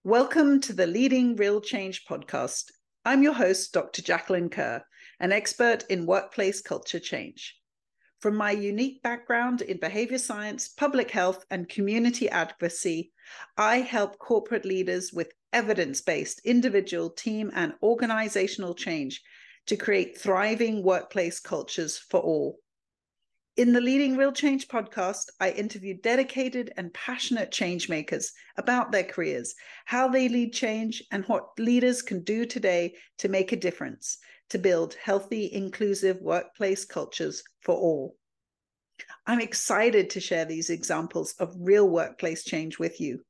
Welcome to the Leading Real Change podcast. I'm your host, Dr. Jacqueline Kerr, an expert in workplace culture change. From my unique background in behavior science, public health, and community advocacy, I help corporate leaders with evidence-based individual, team, and organizational change to create thriving workplace cultures for all. In the Leading Real Change podcast, I interview dedicated and passionate change makers about their careers, how they lead change, and what leaders can do today to make a difference, to build healthy, inclusive workplace cultures for all. I'm excited to share these examples of real workplace change with you.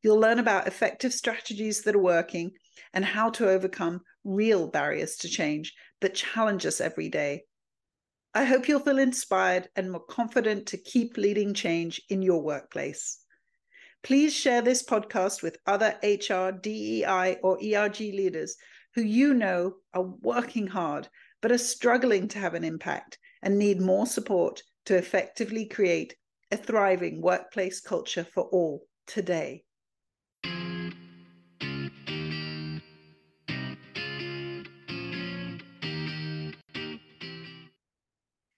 You'll learn about effective strategies that are working and how to overcome real barriers to change that challenge us every day. I hope you'll feel inspired and more confident to keep leading change in your workplace. Please share this podcast with other HR, DEI, or ERG leaders who you know are working hard but are struggling to have an impact and need more support to effectively create a thriving workplace culture for all today.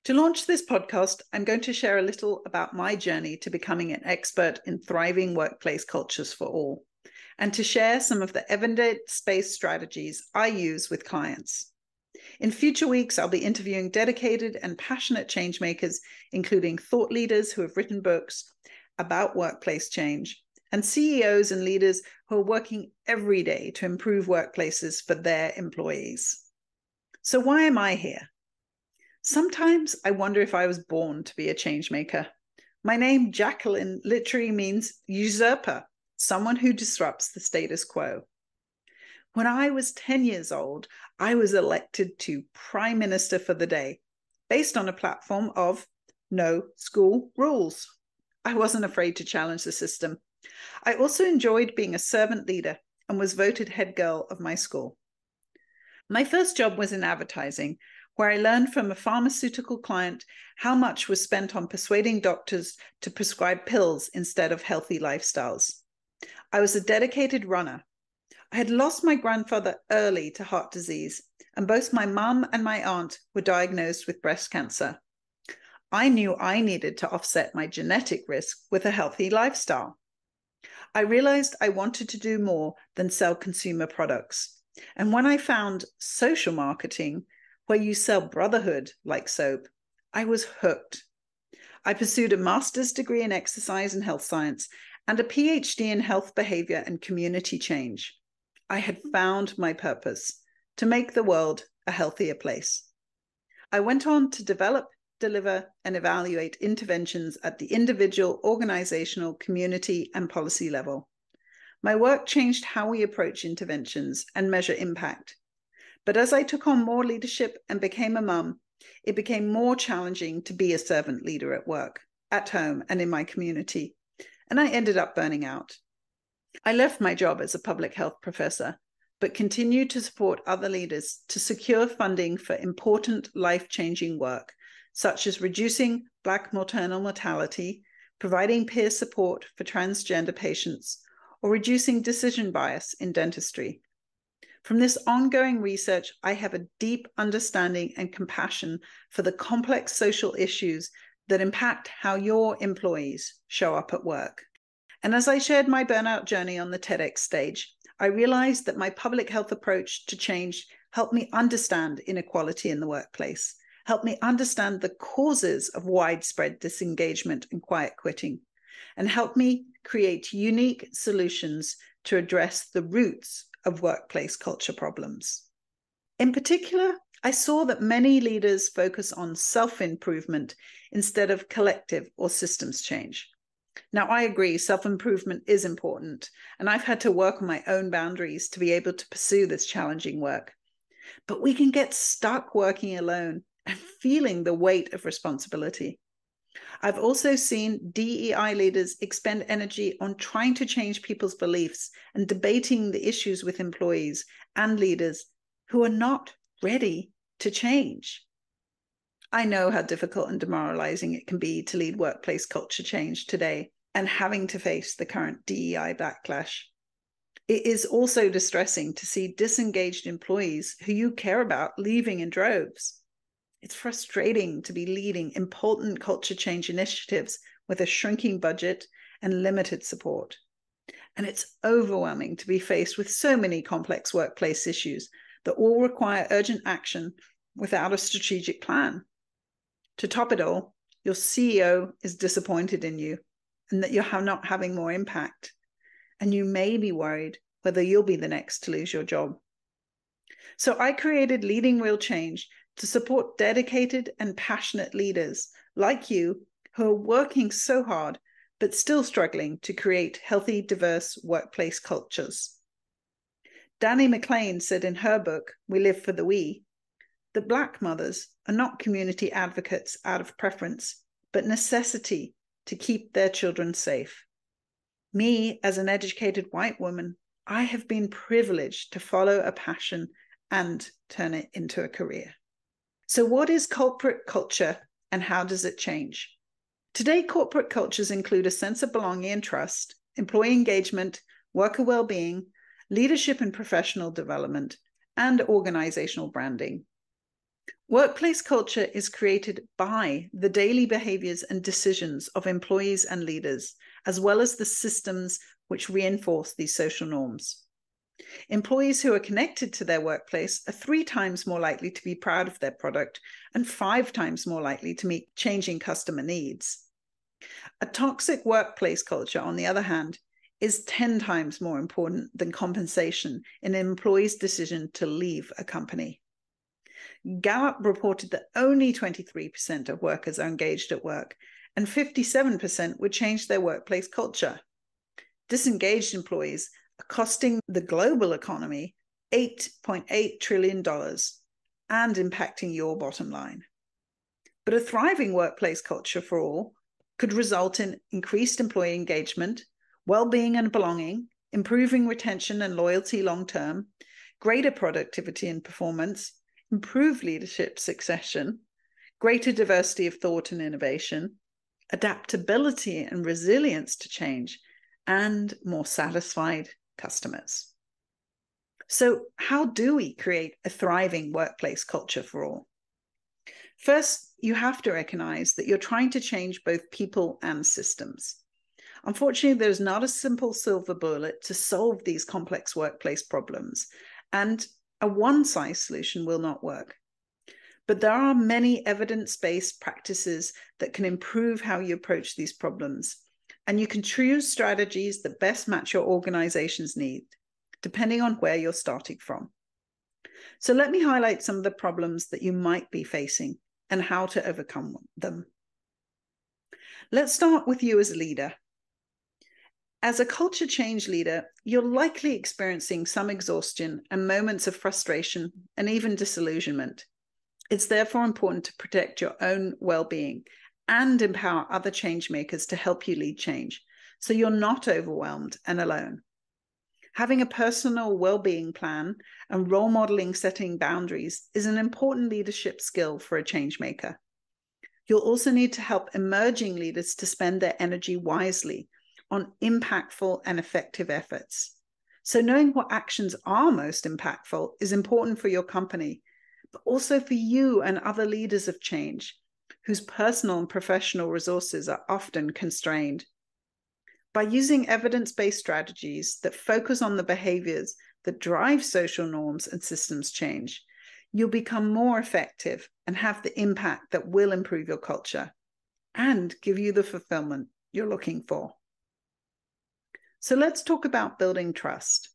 To launch this podcast, I'm going to share a little about my journey to becoming an expert in thriving workplace cultures for all, and to share some of the evidence-based strategies I use with clients. In future weeks, I'll be interviewing dedicated and passionate change makers, including thought leaders who have written books about workplace change, and CEOs and leaders who are working every day to improve workplaces for their employees. So why am I here? Sometimes I wonder if I was born to be a change maker. My name, Jacqueline, literally means usurper, someone who disrupts the status quo. When I was 10 years old, I was elected to Prime Minister for the day, based on a platform of no school rules. I wasn't afraid to challenge the system. I also enjoyed being a servant leader and was voted head girl of my school. My first job was in advertising, where I learned from a pharmaceutical client how much was spent on persuading doctors to prescribe pills instead of healthy lifestyles. I was a dedicated runner. I had lost my grandfather early to heart disease, and both my mum and my aunt were diagnosed with breast cancer. I knew I needed to offset my genetic risk with a healthy lifestyle. I realized I wanted to do more than sell consumer products. And when I found social marketing, where you sell brotherhood like soap, I was hooked. I pursued a master's degree in exercise and health science and a PhD in health behavior and community change. I had found my purpose, to make the world a healthier place. I went on to develop, deliver, and evaluate interventions at the individual, organizational, community, and policy level. My work changed how we approach interventions and measure impact. But as I took on more leadership and became a mum, it became more challenging to be a servant leader at work, at home, and in my community. And I ended up burning out. I left my job as a public health professor, but continued to support other leaders to secure funding for important life-changing work, such as reducing Black maternal mortality, providing peer support for transgender patients, or reducing decision bias in dentistry. From this ongoing research, I have a deep understanding and compassion for the complex social issues that impact how your employees show up at work. And as I shared my burnout journey on the TEDx stage, I realized that my public health approach to change helped me understand inequality in the workplace, helped me understand the causes of widespread disengagement and quiet quitting, and helped me create unique solutions to address the roots of workplace culture problems. In particular, I saw that many leaders focus on self-improvement instead of collective or systems change. Now, I agree, self-improvement is important, and I've had to work on my own boundaries to be able to pursue this challenging work. But we can get stuck working alone and feeling the weight of responsibility. I've also seen DEI leaders expend energy on trying to change people's beliefs and debating the issues with employees and leaders who are not ready to change. I know how difficult and demoralizing it can be to lead workplace culture change today and having to face the current DEI backlash. It is also distressing to see disengaged employees who you care about leaving in droves. It's frustrating to be leading important culture change initiatives with a shrinking budget and limited support. And it's overwhelming to be faced with so many complex workplace issues that all require urgent action without a strategic plan. To top it all, your CEO is disappointed in you and that you're not having more impact. And you may be worried whether you'll be the next to lose your job. So I created Leading Real Change to support dedicated and passionate leaders like you who are working so hard but still struggling to create healthy, diverse workplace cultures. Dani McClain said in her book, We Live for the We, that Black mothers are not community advocates out of preference, but necessity to keep their children safe. Me, as an educated white woman, I have been privileged to follow a passion and turn it into a career. So what is corporate culture and how does it change? Today, corporate cultures include a sense of belonging and trust, employee engagement, worker well-being, leadership and professional development, and organizational branding. Workplace culture is created by the daily behaviors and decisions of employees and leaders, as well as the systems which reinforce these social norms. Employees who are connected to their workplace are 3 times more likely to be proud of their product and 5 times more likely to meet changing customer needs. A toxic workplace culture, on the other hand, is 10 times more important than compensation in an employee's decision to leave a company. Gallup reported that only 23% of workers are engaged at work, and 57% would change their workplace culture. Disengaged employees are costing the global economy $8.8 trillion and impacting your bottom line. But a thriving workplace culture for all could result in increased employee engagement, well-being and belonging, improving retention and loyalty long-term, greater productivity and performance, improved leadership succession, greater diversity of thought and innovation, adaptability and resilience to change, and more satisfied customers. So how do we create a thriving workplace culture for all? First, you have to recognize that you're trying to change both people and systems. Unfortunately, there's not a simple silver bullet to solve these complex workplace problems, and a one-size solution will not work. But there are many evidence-based practices that can improve how you approach these problems, and you can choose strategies that best match your organization's needs, depending on where you're starting from. So let me highlight some of the problems that you might be facing and how to overcome them. Let's start with you as a leader. As a culture change leader, you're likely experiencing some exhaustion and moments of frustration and even disillusionment. It's therefore important to protect your own well-being and empower other change makers to help you lead change, so you're not overwhelmed and alone. Having a personal well-being plan and role modeling setting boundaries is an important leadership skill for a change maker. You'll also need to help emerging leaders to spend their energy wisely on impactful and effective efforts. So knowing what actions are most impactful is important for your company, but also for you and other leaders of change whose personal and professional resources are often constrained. By using evidence-based strategies that focus on the behaviors that drive social norms and systems change, you'll become more effective and have the impact that will improve your culture and give you the fulfillment you're looking for. So let's talk about building trust.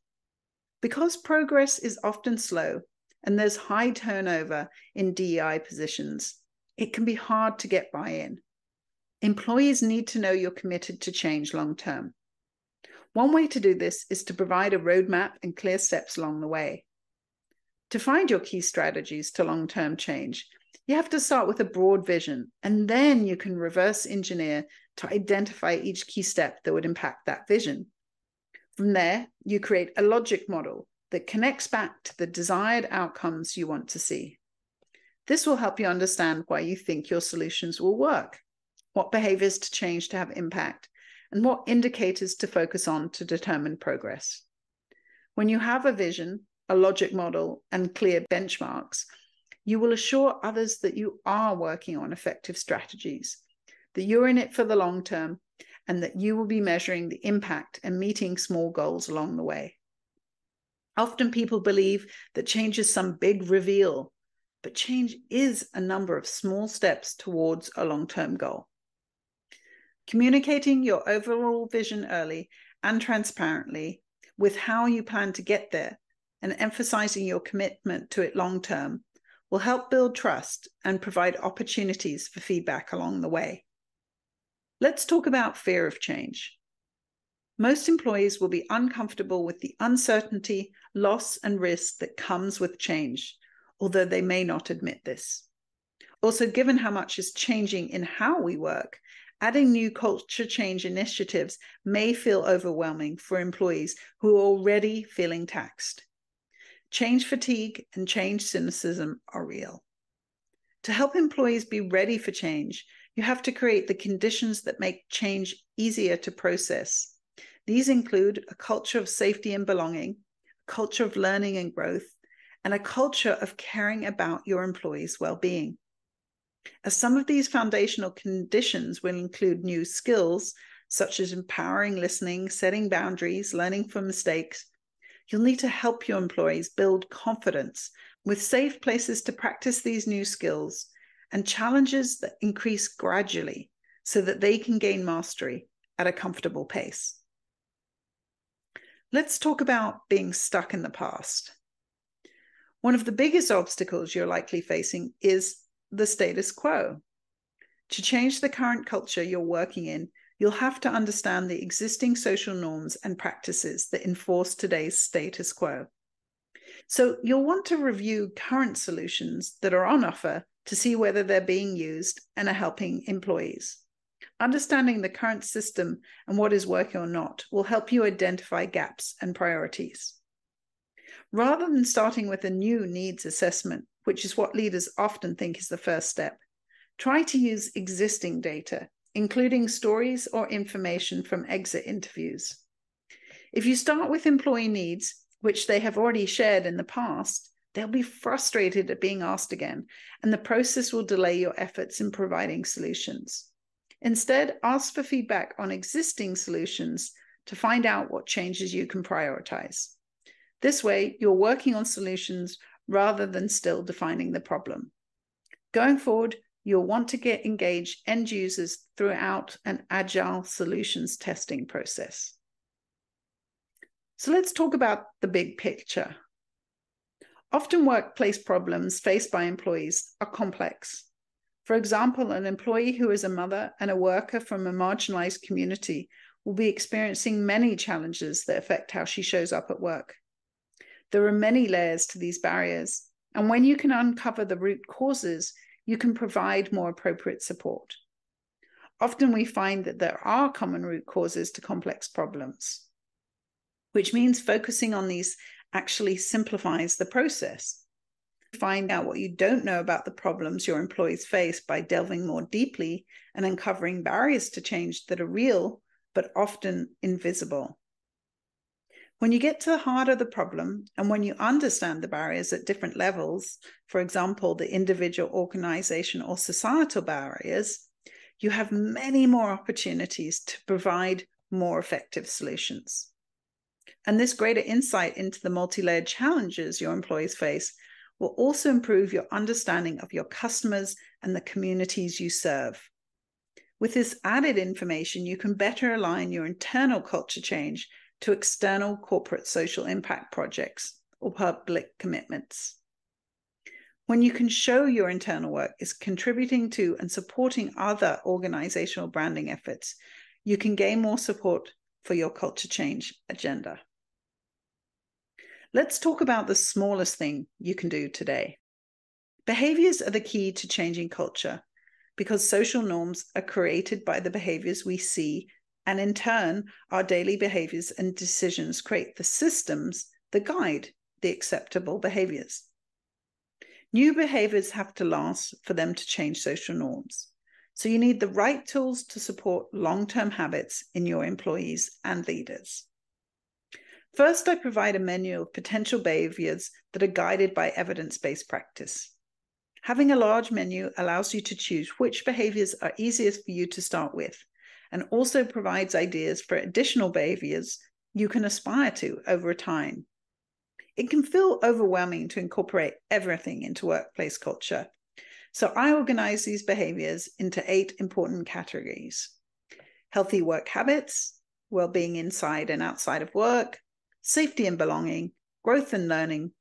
Because progress is often slow and there's high turnover in DEI positions, it can be hard to get buy-in. Employees need to know you're committed to change long-term. One way to do this is to provide a roadmap and clear steps along the way. To find your key strategies to long-term change, you have to start with a broad vision, and then you can reverse engineer to identify each key step that would impact that vision. From there, you create a logic model that connects back to the desired outcomes you want to see. This will help you understand why you think your solutions will work, what behaviors to change to have impact, and what indicators to focus on to determine progress. When you have a vision, a logic model, and clear benchmarks, you will assure others that you are working on effective strategies, that you're in it for the long term, and that you will be measuring the impact and meeting small goals along the way. Often people believe that change is some big reveal, but change is a number of small steps towards a long-term goal. Communicating your overall vision early and transparently with how you plan to get there and emphasizing your commitment to it long-term will help build trust and provide opportunities for feedback along the way. Let's talk about fear of change. Most employees will be uncomfortable with the uncertainty, loss, and risk that comes with change, although they may not admit this. Also, given how much is changing in how we work, adding new culture change initiatives may feel overwhelming for employees who are already feeling taxed. Change fatigue and change cynicism are real. To help employees be ready for change, you have to create the conditions that make change easier to process. These include a culture of safety and belonging, a culture of learning and growth, and a culture of caring about your employees' well-being. As some of these foundational conditions will include new skills, such as empowering listening, setting boundaries, learning from mistakes, you'll need to help your employees build confidence with safe places to practice these new skills and challenges that increase gradually so that they can gain mastery at a comfortable pace. Let's talk about being stuck in the past. One of the biggest obstacles you're likely facing is the status quo. To change the current culture you're working in, you'll have to understand the existing social norms and practices that enforce today's status quo. So you'll want to review current solutions that are on offer to see whether they're being used and are helping employees. Understanding the current system and what is working or not will help you identify gaps and priorities. Rather than starting with a new needs assessment, which is what leaders often think is the first step, try to use existing data, including stories or information from exit interviews. If you start with employee needs, which they have already shared in the past, they'll be frustrated at being asked again, and the process will delay your efforts in providing solutions. Instead, ask for feedback on existing solutions to find out what changes you can prioritize. This way, you're working on solutions rather than still defining the problem. Going forward, you'll want to engage end users throughout an agile solutions testing process. So let's talk about the big picture. Often workplace problems faced by employees are complex. For example, an employee who is a mother and a worker from a marginalized community will be experiencing many challenges that affect how she shows up at work. There are many layers to these barriers, and when you can uncover the root causes, you can provide more appropriate support. Often we find that there are common root causes to complex problems, which means focusing on these actually simplifies the process. Find out what you don't know about the problems your employees face by delving more deeply and uncovering barriers to change that are real, but often invisible. When you get to the heart of the problem, and when you understand the barriers at different levels, for example, the individual, organization, or societal barriers, you have many more opportunities to provide more effective solutions. And this greater insight into the multi-layered challenges your employees face will also improve your understanding of your customers and the communities you serve. With this added information, you can better align your internal culture change to external corporate social impact projects or public commitments. When you can show your internal work is contributing to and supporting other organizational branding efforts, you can gain more support for your culture change agenda. Let's talk about the smallest thing you can do today. Behaviors are the key to changing culture because social norms are created by the behaviors we see, and in turn, our daily behaviors and decisions create the systems that guide the acceptable behaviors. New behaviors have to last for them to change social norms. So you need the right tools to support long-term habits in your employees and leaders. First, I provide a menu of potential behaviors that are guided by evidence-based practice. Having a large menu allows you to choose which behaviors are easiest for you to start with, and also provides ideas for additional behaviors you can aspire to over time. It can feel overwhelming to incorporate everything into workplace culture. So I organize these behaviors into 8 important categories: healthy work habits, well-being inside and outside of work, safety and belonging, growth and learning,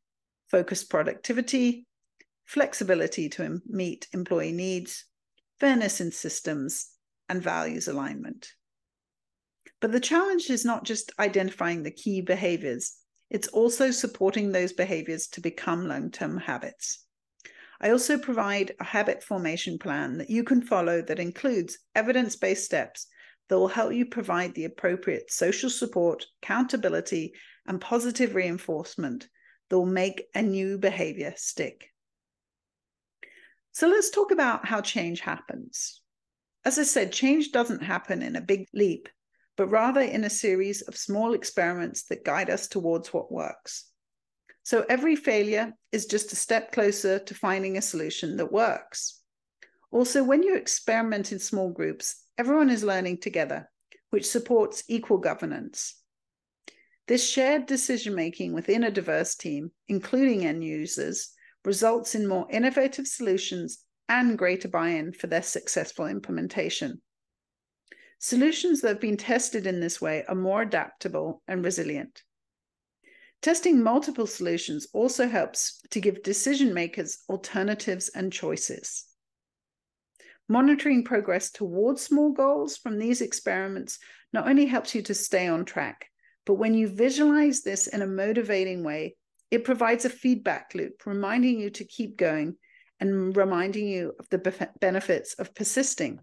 focused productivity, flexibility to meet employee needs, fairness in systems, and values alignment. But the challenge is not just identifying the key behaviors, it's also supporting those behaviors to become long-term habits. I also provide a habit formation plan that you can follow that includes evidence-based steps that will help you provide the appropriate social support, accountability, and positive reinforcement that will make a new behavior stick. So let's talk about how change happens. As I said, change doesn't happen in a big leap, but rather in a series of small experiments that guide us towards what works. So every failure is just a step closer to finding a solution that works. Also, when you experiment in small groups, everyone is learning together, which supports equal governance. This shared decision-making within a diverse team, including end users, results in more innovative solutions and greater buy-in for their successful implementation. Solutions that have been tested in this way are more adaptable and resilient. Testing multiple solutions also helps to give decision makers alternatives and choices. Monitoring progress towards small goals from these experiments not only helps you to stay on track, but when you visualize this in a motivating way, it provides a feedback loop, reminding you to keep going and reminding you of the benefits of persisting.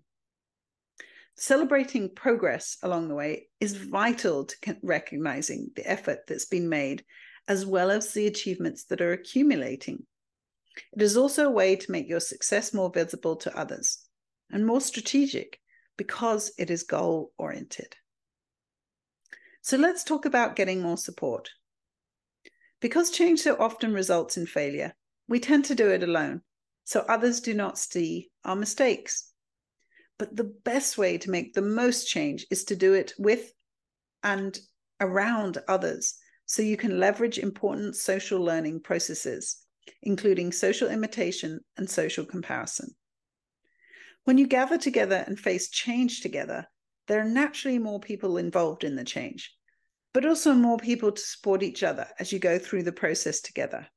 Celebrating progress along the way is vital to recognizing the effort that's been made, as well as the achievements that are accumulating. It is also a way to make your success more visible to others and more strategic because it is goal-oriented. So let's talk about getting more support. Because change so often results in failure, we tend to do it alone, so others do not see our mistakes. But the best way to make the most change is to do it with and around others, so you can leverage important social learning processes, including social imitation and social comparison. When you gather together and face change together, there are naturally more people involved in the change, but also more people to support each other as you go through the process together.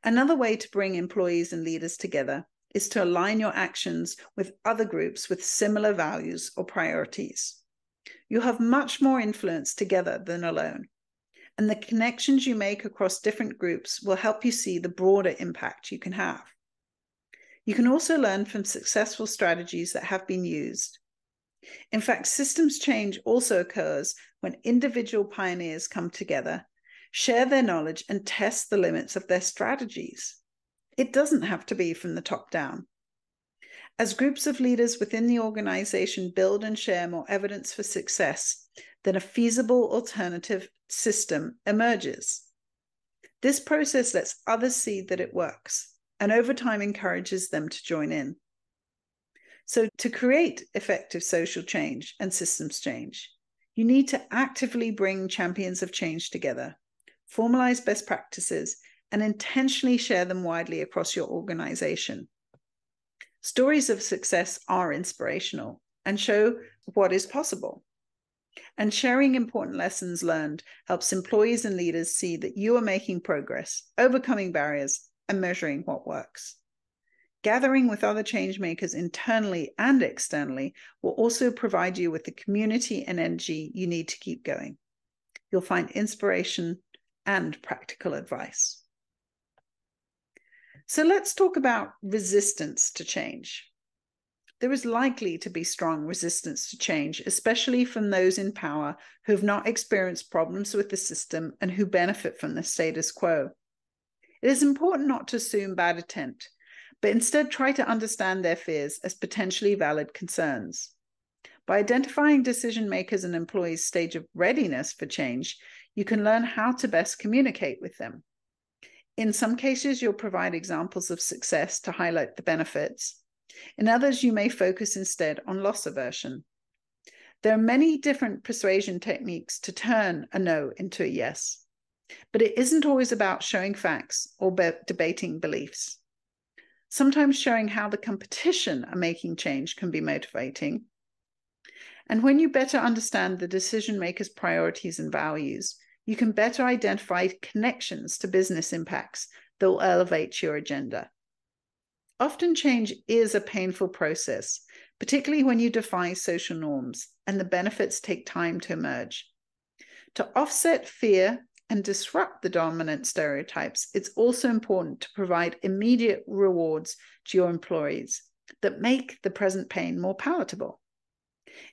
Another way to bring employees and leaders together is to align your actions with other groups with similar values or priorities. You have much more influence together than alone, and the connections you make across different groups will help you see the broader impact you can have. You can also learn from successful strategies that have been used. In fact, systems change also occurs when individual pioneers come together, share their knowledge, and test the limits of their strategies. It doesn't have to be from the top down. As groups of leaders within the organization build and share more evidence for success, then a feasible alternative system emerges. This process lets others see that it works, and over time encourages them to join in. So to create effective social change and systems change, you need to actively bring champions of change together, formalize best practices, and intentionally share them widely across your organization. Stories of success are inspirational and show what is possible. And sharing important lessons learned helps employees and leaders see that you are making progress, overcoming barriers, and measuring what works. Gathering with other change makers internally and externally will also provide you with the community and energy you need to keep going. You'll find inspiration and practical advice. So let's talk about resistance to change. There is likely to be strong resistance to change, especially from those in power who have not experienced problems with the system and who benefit from the status quo. It is important not to assume bad intent, but instead try to understand their fears as potentially valid concerns. By identifying decision makers and employees' stage of readiness for change, you can learn how to best communicate with them. In some cases, you'll provide examples of success to highlight the benefits. In others, you may focus instead on loss aversion. There are many different persuasion techniques to turn a no into a yes, but it isn't always about showing facts or debating beliefs. Sometimes showing how the competition are making change can be motivating. And when you better understand the decision makers' priorities and values, you can better identify connections to business impacts that will elevate your agenda. Often change is a painful process, particularly when you defy social norms and the benefits take time to emerge. To offset fear and disrupt the dominant stereotypes, it's also important to provide immediate rewards to your employees that make the present pain more palatable.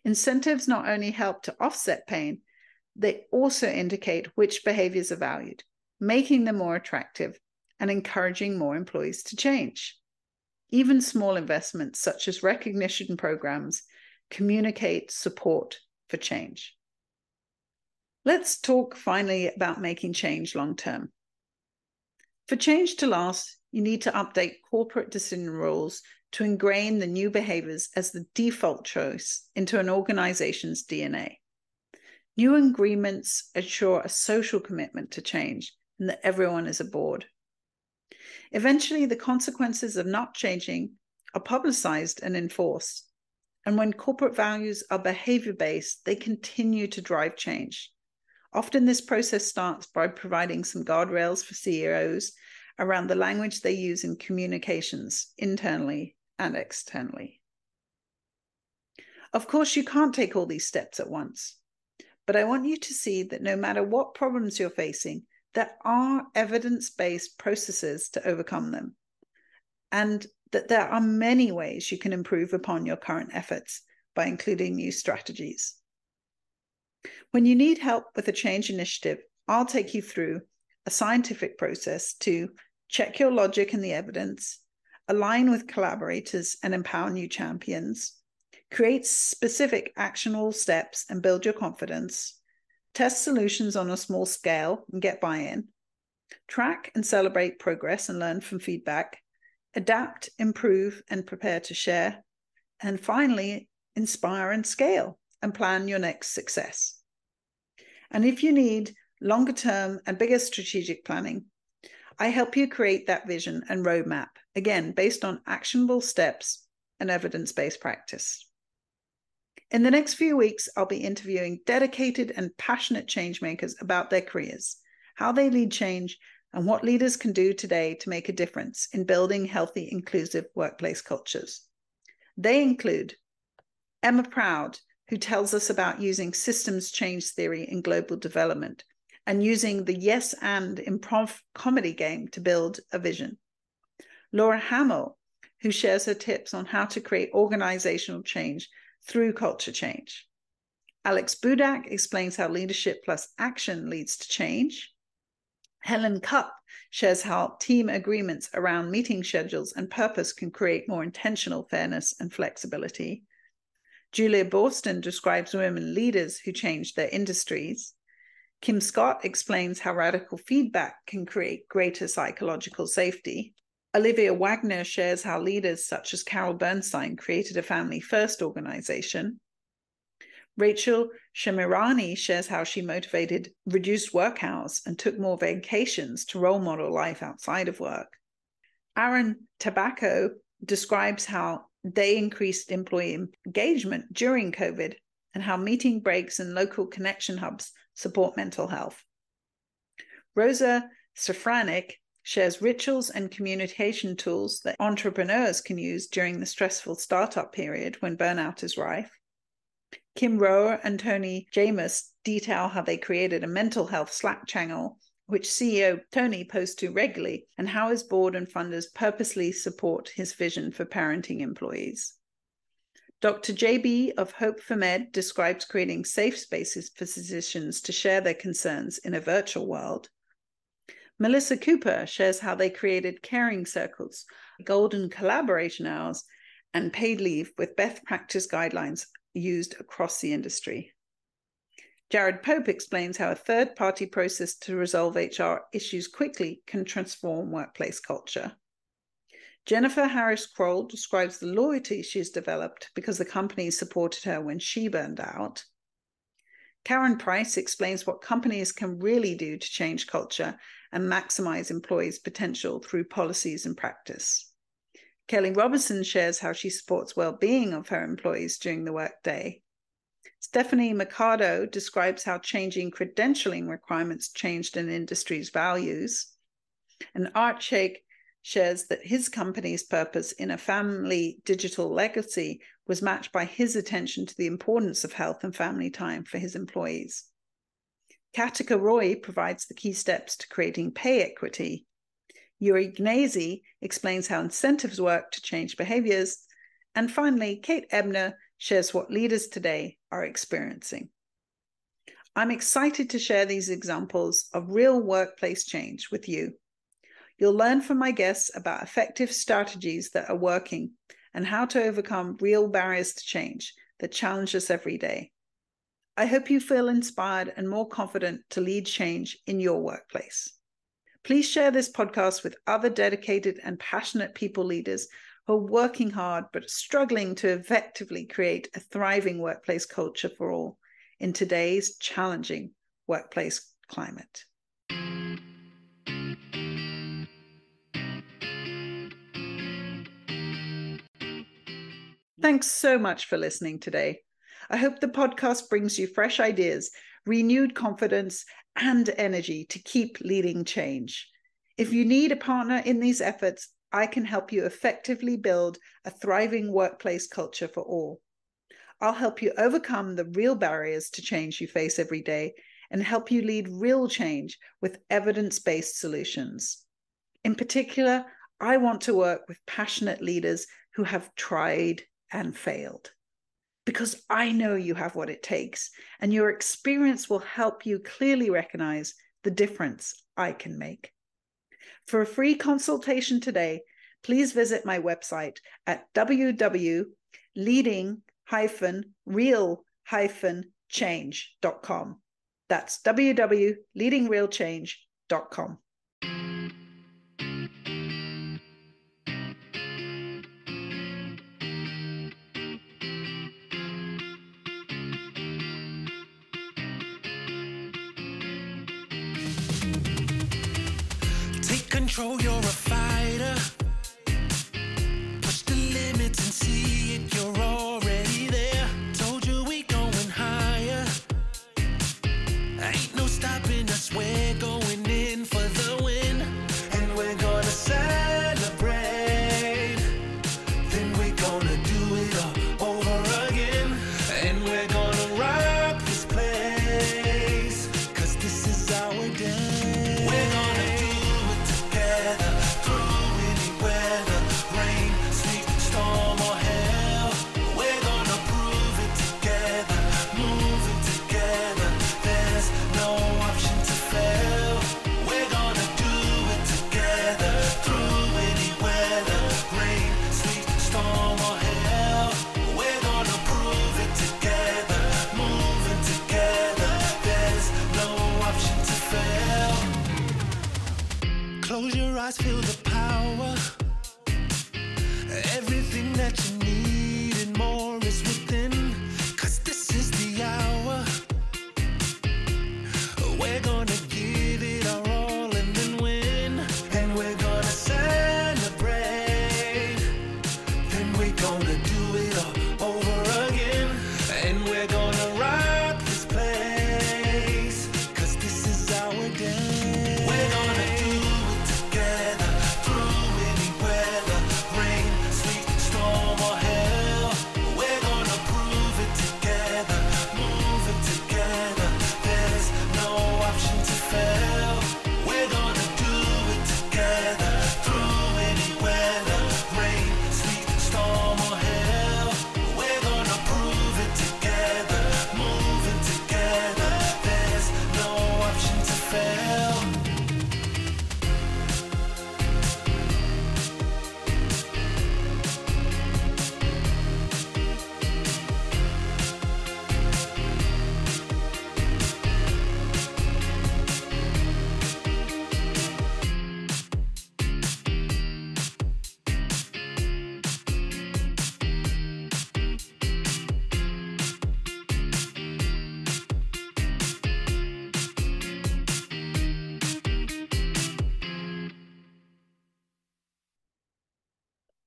Incentives not only help to offset pain, they also indicate which behaviors are valued, making them more attractive and encouraging more employees to change. Even small investments such as recognition programs communicate support for change. Let's talk finally about making change long-term. For change to last, you need to update corporate decision rules to ingrain the new behaviors as the default choice into an organization's DNA. New agreements ensure a social commitment to change and that everyone is aboard. Eventually, the consequences of not changing are publicized and enforced. And when corporate values are behavior-based, they continue to drive change. Often this process starts by providing some guardrails for CEOs around the language they use in communications, internally and externally. Of course, you can't take all these steps at once, but I want you to see that no matter what problems you're facing, there are evidence-based processes to overcome them, and that there are many ways you can improve upon your current efforts by including new strategies. When you need help with a change initiative, I'll take you through a scientific process to check your logic and the evidence, align with collaborators and empower new champions, create specific actionable steps and build your confidence, test solutions on a small scale and get buy-in, track and celebrate progress and learn from feedback, adapt, improve, and prepare to share, and finally, inspire and scale and plan your next success. And if you need longer-term and bigger strategic planning, I help you create that vision and roadmap, again, based on actionable steps and evidence-based practice. In the next few weeks, I'll be interviewing dedicated and passionate change makers about their careers, how they lead change, and what leaders can do today to make a difference in building healthy, inclusive workplace cultures. They include Emma Proud, who tells us about using systems change theory in global development and using the yes and improv comedy game to build a vision. Laura Hamill, who shares her tips on how to create organizational change through culture change. Alex Budak explains how leadership plus action leads to change. Helen Cupp shares how team agreements around meeting schedules and purpose can create more intentional fairness and flexibility. Julia Borston describes women leaders who changed their industries. Kim Scott explains how radical feedback can create greater psychological safety. Olivia Wagner shares how leaders such as Carol Bernstein created a family-first organization. Rachel Shamirani shares how she motivated reduced work hours and took more vacations to role model life outside of work. Aaron Tabacco describes how they increased employee engagement during COVID and how meeting breaks and local connection hubs support mental health. Rosa Safranik shares rituals and communication tools that entrepreneurs can use during the stressful startup period when burnout is rife. Kim Rohr and Tony James detail how they created a mental health Slack channel, which CEO Tony posts to regularly, and how his board and funders purposely support his vision for parenting employees. Dr. JB of Hope for Med describes creating safe spaces for physicians to share their concerns in a virtual world. Melissa Cooper shares how they created caring circles, golden collaboration hours, and paid leave with best practice guidelines used across the industry. Jared Pope explains how a third-party process to resolve HR issues quickly can transform workplace culture. Jennifer Harris-Kroll describes the loyalty she's developed because the company supported her when she burned out. Karen Price explains what companies can really do to change culture and maximize employees' potential through policies and practice. Kelly Robertson shares how she supports well-being of her employees during the workday. Stephanie Mercado describes how changing credentialing requirements changed an industry's values. And Art Shake shares that his company's purpose in a family digital legacy was matched by his attention to the importance of health and family time for his employees. Katika Roy provides the key steps to creating pay equity. Yuri Gnesi explains how incentives work to change behaviors. And finally, Kate Ebner shares what leaders today are experiencing. I'm excited to share these examples of real workplace change with you. You'll learn from my guests about effective strategies that are working and how to overcome real barriers to change that challenge us every day. I hope you feel inspired and more confident to lead change in your workplace. Please share this podcast with other dedicated and passionate people leaders who are working hard but struggling to effectively create a thriving workplace culture for all in today's challenging workplace climate. Thanks so much for listening today. I hope the podcast brings you fresh ideas, renewed confidence, and energy to keep leading change. If you need a partner in these efforts, I can help you effectively build a thriving workplace culture for all. I'll help you overcome the real barriers to change you face every day and help you lead real change with evidence-based solutions. In particular, I want to work with passionate leaders who have tried and failed, because I know you have what it takes, and your experience will help you clearly recognize the difference I can make. For a free consultation today, please visit my website at www.leading-real-change.com. That's www.leadingrealchange.com. Control, you're a fighter. Push the limits and see it, you're already there. Told you we going higher. Ain't no stopping us, we're going in for the win. And we're gonna celebrate. Then we're gonna do it all over again. And we're gonna rock this place, 'cause this is our day. We're gonna do close your eyes, feel the power. Everything that you need and more is within, 'cause this is the hour. We're gonna give